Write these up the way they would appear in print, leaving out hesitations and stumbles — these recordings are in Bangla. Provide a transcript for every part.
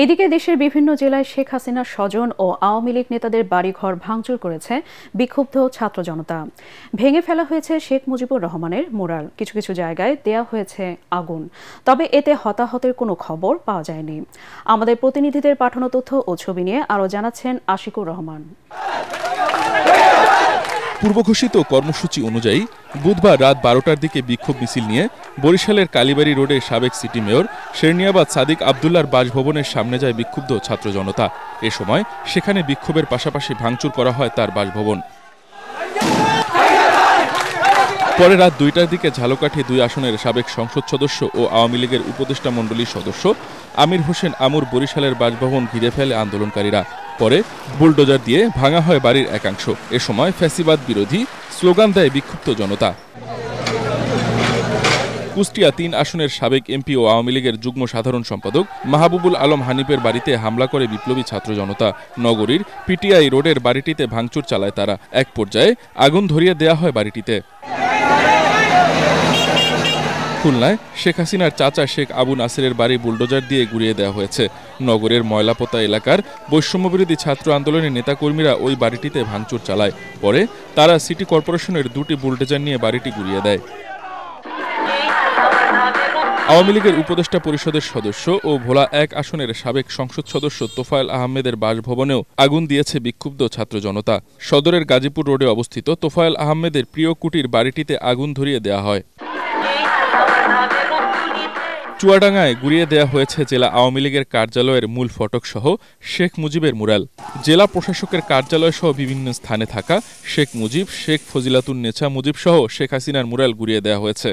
এদিকে দেশের বিভিন্ন জেলায় শেখ হাসিনার স্বজন ও আওয়ামী লীগ নেতাদের বাড়িঘর ভাঙচুর করেছে বিক্ষুব্ধ ছাত্র জনতা। ভেঙে ফেলা হয়েছে শেখ মুজিবুর রহমানের মুরাল, কিছু কিছু জায়গায় দেয়া হয়েছে আগুন। তবে এতে হতাহতের কোনো খবর পাওয়া যায়নি। আমাদের প্রতিনিধিদের পাঠানো তথ্য ও ছবি নিয়ে আরও জানাচ্ছেন আশিকুর রহমান। পূর্বঘোষিত কর্মসূচি অনুযায়ী বুধবার রাত 12টার দিকে বিক্ষোভ মিছিল নিয়ে বরিশালের কালীবাড়ি রোডে সাবেক সিটি মেয়র শেরনিয়াবাদ সাদিক আবদুল্লার বাসভবনের সামনে যায় বিক্ষুব্ধ ছাত্র জনতা। এ সময় সেখানে বিক্ষোভের পাশাপাশি ভাঙচুর করা হয় তার বাসভবন। পরে রাত 2টার দিকে ঝালকাঠি 2 আসনের সাবেক সংসদ সদস্য ও আওয়ামী লীগের উপদেষ্টা মণ্ডলীর সদস্য আমির হোসেন আমুর বরিশালের বাসভবন ঘিরে ফেলে আন্দোলনকারীরা। পরে বুলডোজার দিয়ে ভাঙা হয় বাড়ির একাংশ। এ সময় ফ্যাসিবাদ বিরোধী স্লোগান দেয় বিক্ষুব্ধ জনতা। কুষ্টিয়া 3 আসনের সাবেক এমপি ও আওয়ামী লীগের যুগ্ম সাধারণ সম্পাদক মাহবুবুল আলম হানিফের বাড়িতে হামলা করে বিপ্লবী ছাত্র জনতা। নগরীর পিটিআই রোডের বাড়িটিতে ভাঙচুর চালায় তারা। এক পর্যায়ে আগুন ধরিয়ে দেয়া হয় বাড়িটিতে। খুলনায় শেখ হাসিনার চাচা শেখ আবু নাসেরের বাড়ি বুলডোজার দিয়ে গুড়িয়ে দেওয়া হয়েছে। নগরের ময়লাপোতা এলাকার বৈষম্যবিরোধী ছাত্র আন্দোলনের নেতাকর্মীরা ওই বাড়িটিতে ভাঙচুর চালায়। পরে তারা সিটি কর্পোরেশনের 2টি বুলডোজার নিয়ে বাড়িটি গুড়িয়ে দেয়। আওয়ামী লীগের উপদেষ্টা পরিষদের সদস্য ও ভোলা 1 আসনের সাবেক সংসদ সদস্য তোফায়েল আহমেদের বাসভবনেও আগুন দিয়েছে বিক্ষুব্ধ ছাত্র জনতা। সদরের গাজীপুর রোডে অবস্থিত তোফায়েল আহমেদের প্রিয় কুটির বাড়িটিতে আগুন ধরিয়ে দেওয়া হয়। চুয়াডাঙ্গায় গুড়িয়ে দেওয়া হয়েছে জেলা আওয়ামী লীগের কার্যালয়ের মূল ফটক সহ শেখ মুজিবের মুরাল। জেলা প্রশাসকের কার্যালয় সহ বিভিন্ন স্থানে থাকা শেখ মুজিব, শেখ ফজিলাতুন্নেছা মুজিব সহ শেখ হাসিনার মুরাল গুড়িয়ে দেওয়া হয়েছে।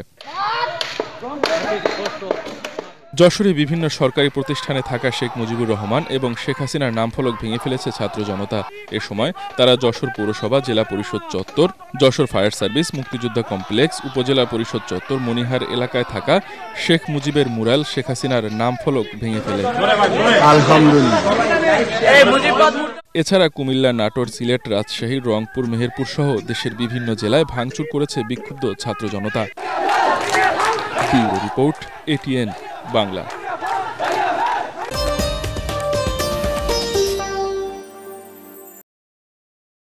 যশোরে বিভিন্ন সরকারি প্রতিষ্ঠানে থাকা শেখ মুজিবুর রহমান এবং শেখ হাসিনার নামফলক ভেঙে ফেলেছে ছাত্র জনতা। এ সময় তারা যশোর পৌরসভা, জেলা পরিষদ চত্বর, যশোর ফায়ার সার্ভিস, মুক্তিযোদ্ধা কমপ্লেক্স, উপজেলা পরিষদ চত্বর, মনিহার এলাকায় থাকা শেখ মুজিবের মুরাল, শেখ হাসিনার নামফলক ভেঙে ফেলে। এছাড়া কুমিল্লা, নাটোর, সিলেট, রাজশাহী, রংপুর, মেহেরপুর সহ দেশের বিভিন্ন জেলায় ভাঙচুর করেছে বিক্ষুব্ধ ছাত্র জনতা। Bureau report, ATN Bangla.